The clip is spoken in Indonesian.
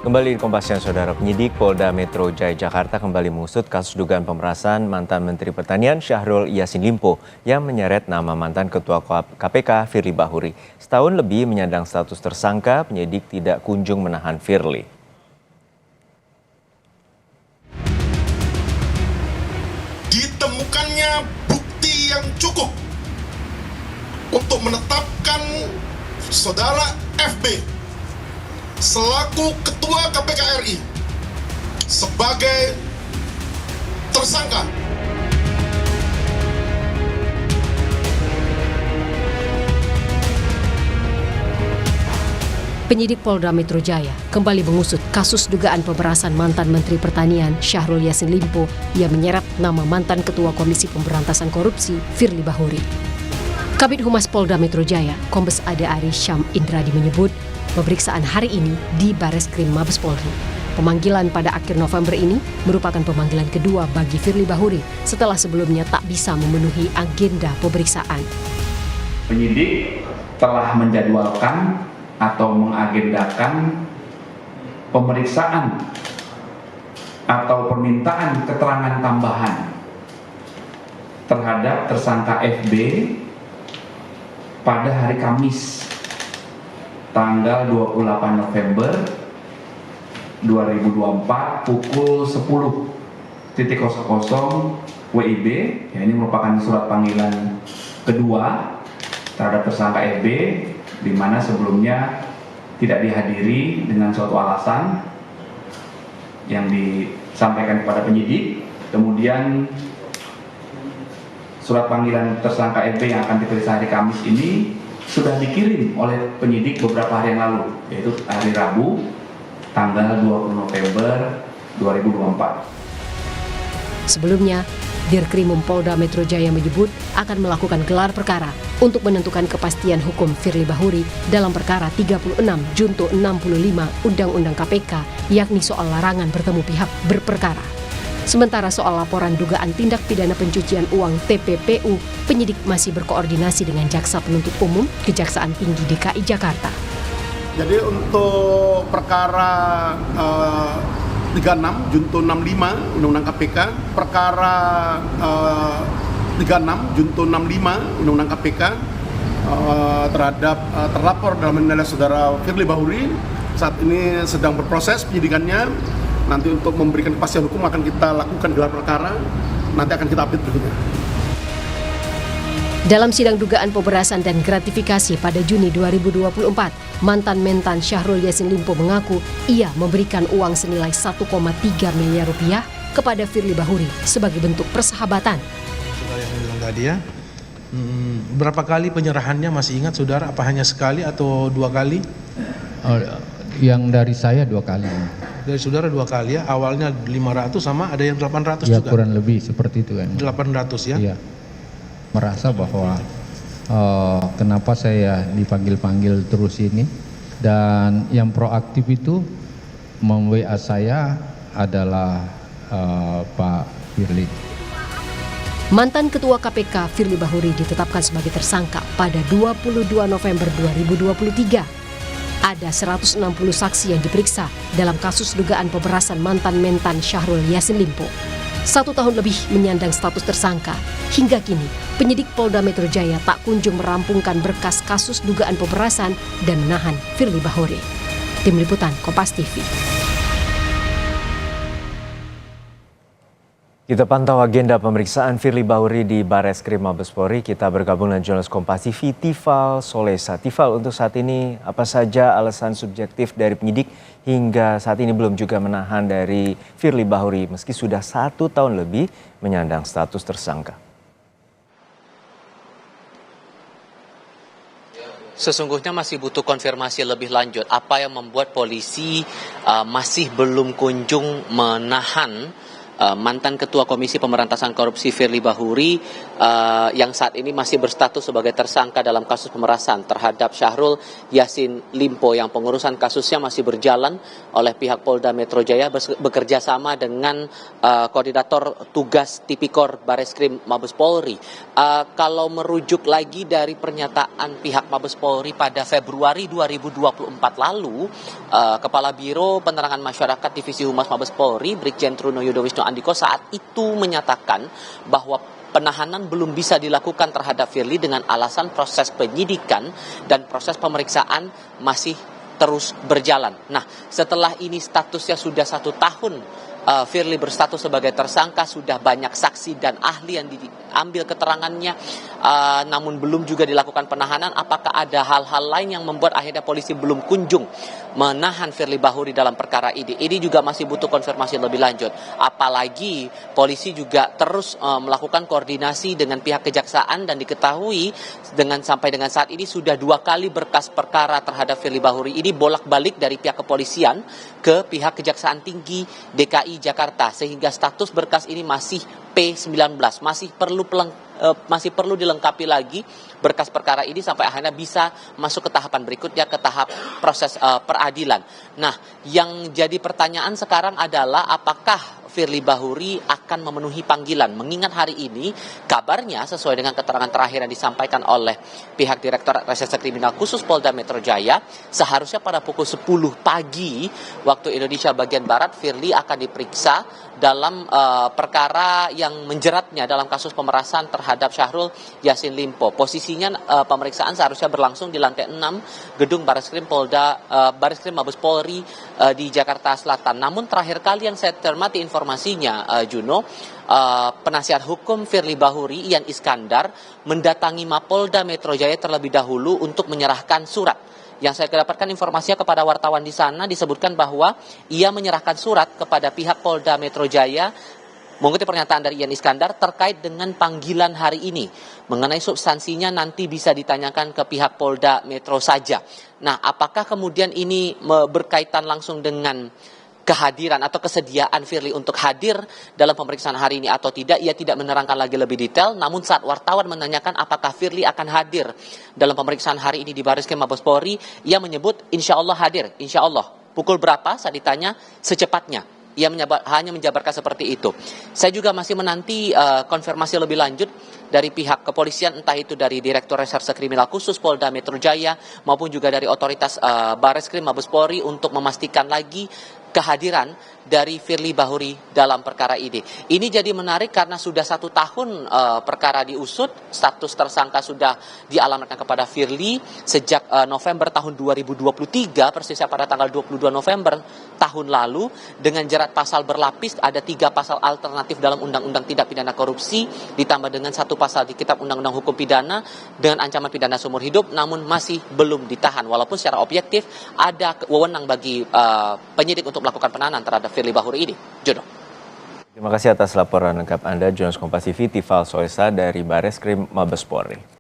Kembali di Kompas Siang, Saudara. Penyidik Polda Metro Jaya Jakarta kembali mengusut kasus dugaan pemerasan mantan Menteri Pertanian Syahrul Yassin Limpo yang menyeret nama mantan Ketua KPK Firly Bahuri. Setahun lebih menyandang status tersangka, penyidik tidak kunjung menahan Firly. Ditemukannya bukti yang cukup untuk menetapkan saudara FB selaku Ketua KPK RI sebagai tersangka. Penyidik Polda Metro Jaya kembali mengusut kasus dugaan pemerasan mantan Menteri Pertanian Syahrul Yassin Limpo yang menyeret nama mantan Ketua Komisi Pemberantasan Korupsi Firly Bahuri. Kabid Humas Polda Metro Jaya, Kombes Ada Ari Syam Indradi menyebut, pemeriksaan hari ini di Bareskrim Mabes Polri. Pemanggilan pada akhir November ini merupakan pemanggilan kedua bagi Firly Bahuri setelah sebelumnya tak bisa memenuhi agenda pemeriksaan. Penyidik telah menjadwalkan atau mengagendakan pemeriksaan atau permintaan keterangan tambahan terhadap tersangka FB pada hari Kamis tanggal 28 November 2024 pukul 10.00 WIB. Ya, ini merupakan surat panggilan kedua terhadap tersangka FB, di mana sebelumnya tidak dihadiri dengan suatu alasan yang disampaikan kepada penyidik. Kemudian surat panggilan tersangka FB yang akan diperiksa hari Kamis ini sudah dikirim oleh penyidik beberapa hari yang lalu, yaitu hari Rabu, tanggal 20 November 2024. Sebelumnya, Dirkrimum Polda Metro Jaya menyebut akan melakukan gelar perkara untuk menentukan kepastian hukum Firly Bahuri dalam perkara 36 Junto 65 Undang-Undang KPK, yakni soal larangan bertemu pihak berperkara. Sementara soal laporan dugaan tindak pidana pencucian uang TPPU, penyidik masih berkoordinasi dengan Jaksa Penuntut Umum Kejaksaan Tinggi DKI Jakarta. Jadi untuk perkara 36 Junto 65 Undang-Undang KPK, perkara 36 Junto 65 Undang-Undang KPK terhadap terlapor dalam adalah saudara Firly Bahuri saat ini sedang berproses penyidikannya. Nanti untuk memberikan kepastian hukum akan kita lakukan gelar perkara, nanti akan kita update berikutnya. Dalam sidang dugaan pemerasan dan gratifikasi pada Juni 2024, mantan Mentan Syahrul Yassin Limpo mengaku ia memberikan uang senilai 1,3 miliar rupiah kepada Firly Bahuri sebagai bentuk persahabatan. Saudara yang bilang tadi ya, berapa kali penyerahannya masih ingat saudara? Apa hanya sekali atau dua kali? Yang dari saya 2 kali. Dari saudara 2 kali ya, awalnya 500 sama ada yang 800 ya, juga? Kurang lebih seperti itu kan. 800 ya? Iya. Merasa bahwa kenapa saya dipanggil-panggil terus ini, dan yang proaktif itu mem-WA saya adalah Pak Firly. Mantan Ketua KPK Firly Bahuri ditetapkan sebagai tersangka pada 22 November 2023. Ada 160 saksi yang diperiksa dalam kasus dugaan pemerasan mantan Mentan Syahrul Yassin Limpo. 1 tahun lebih menyandang status tersangka. Hingga kini, penyidik Polda Metro Jaya tak kunjung merampungkan berkas kasus dugaan pemerasan dan menahan Firly Bahuri. Tim Liputan Kompas TV. Kita pantau agenda pemeriksaan Firly Bahuri di Bareskrim Mabes Polri. Kita bergabung dengan jurnalis Kompas TV, Tifal Solesa. Tifal, untuk saat ini apa saja alasan subjektif dari penyidik hingga saat ini belum juga menahan dari Firly Bahuri meski sudah 1 tahun lebih menyandang status tersangka? Sesungguhnya masih butuh konfirmasi lebih lanjut. Apa yang membuat polisi masih belum kunjung menahan mantan Ketua Komisi Pemberantasan Korupsi Firly Bahuri yang saat ini masih berstatus sebagai tersangka dalam kasus pemerasan terhadap Syahrul Yassin Limpo yang pengurusan kasusnya masih berjalan oleh pihak Polda Metro Jaya bekerja sama dengan koordinator tugas Tipikor Bareskrim Mabes Polri. Kalau merujuk lagi dari pernyataan pihak Mabes Polri pada Februari 2024 lalu, Kepala Biro Penerangan Masyarakat Divisi Humas Mabes Polri Brigjen Truno Yudo Wisnu Andiko saat itu menyatakan bahwa penahanan belum bisa dilakukan terhadap Firly dengan alasan proses penyidikan dan proses pemeriksaan masih terus berjalan. Nah, setelah ini statusnya sudah 1 tahun, Firly berstatus sebagai tersangka, sudah banyak saksi dan ahli yang diambil keterangannya, namun belum juga dilakukan penahanan. Apakah ada hal-hal lain yang membuat akhirnya polisi belum kunjung menahan Firly Bahuri dalam perkara ini? Ini juga masih butuh konfirmasi lebih lanjut. Apalagi polisi juga terus melakukan koordinasi dengan pihak kejaksaan dan diketahui sampai dengan saat ini sudah 2 kali berkas perkara terhadap Firly Bahuri ini bolak-balik dari pihak kepolisian ke pihak Kejaksaan Tinggi DKI Jakarta, sehingga status berkas ini masih P19, masih perlu dilengkapi lagi berkas perkara ini sampai akhirnya bisa masuk ke tahapan berikutnya, ke tahap proses peradilan. Nah, yang jadi pertanyaan sekarang adalah apakah Firly Bahuri akan memenuhi panggilan, mengingat hari ini kabarnya sesuai dengan keterangan terakhir yang disampaikan oleh pihak Direktorat Reserse Kriminal Khusus Polda Metro Jaya, seharusnya pada pukul 10 pagi waktu Indonesia bagian Barat Firly akan diperiksa dalam perkara yang menjeratnya dalam kasus pemerasan terhadap Syahrul Yassin Limpo. Posisinya pemeriksaan seharusnya berlangsung di lantai 6 gedung Bareskrim Mabes Polri di Jakarta Selatan. Namun terakhir kali yang saya cermati informasinya, Juno, penasihat hukum Firly Bahuri Ian Iskandar mendatangi Mapolda Metro Jaya terlebih dahulu untuk menyerahkan surat. Yang saya dapatkan informasinya kepada wartawan di sana disebutkan bahwa ia menyerahkan surat kepada pihak Polda Metro Jaya mengutip pernyataan dari Ian Iskandar terkait dengan panggilan hari ini. Mengenai substansinya nanti bisa ditanyakan ke pihak Polda Metro saja. Nah, apakah kemudian ini berkaitan langsung dengan kehadiran atau kesediaan Firly untuk hadir dalam pemeriksaan hari ini atau tidak, ia tidak menerangkan lagi lebih detail. Namun saat wartawan menanyakan apakah Firly akan hadir dalam pemeriksaan hari ini di Bareskrim Mabes Polri, ia menyebut insya Allah hadir, insya Allah. Pukul berapa saat ditanya? Secepatnya. Ia hanya menjabarkan seperti itu. Saya juga masih menanti konfirmasi lebih lanjut dari pihak kepolisian, entah itu dari Direktur Reserse Kriminal Khusus Polda Metro Jaya maupun juga dari otoritas Bareskrim Mabes Polri untuk memastikan lagi kehadiran dari Firly Bahuri dalam perkara ini. Ini jadi menarik karena sudah 1 tahun perkara diusut, status tersangka sudah dialamatkan kepada Firly sejak November tahun 2023, persisnya pada tanggal 22 November tahun lalu, dengan jerat pasal berlapis, ada 3 pasal alternatif dalam Undang-Undang Tindak Pidana Korupsi, ditambah dengan 1 pasal di Kitab Undang-Undang Hukum Pidana dengan ancaman pidana seumur hidup, namun masih belum ditahan. Walaupun secara objektif ada wewenang bagi penyidik untuk melakukan penahanan terhadap Firly Bahuri ini. Jodoh. Terima kasih atas laporan lengkap Anda, Jurnalis Kompas TV Tifal Soesa dari Bareskrim Mabes Polri.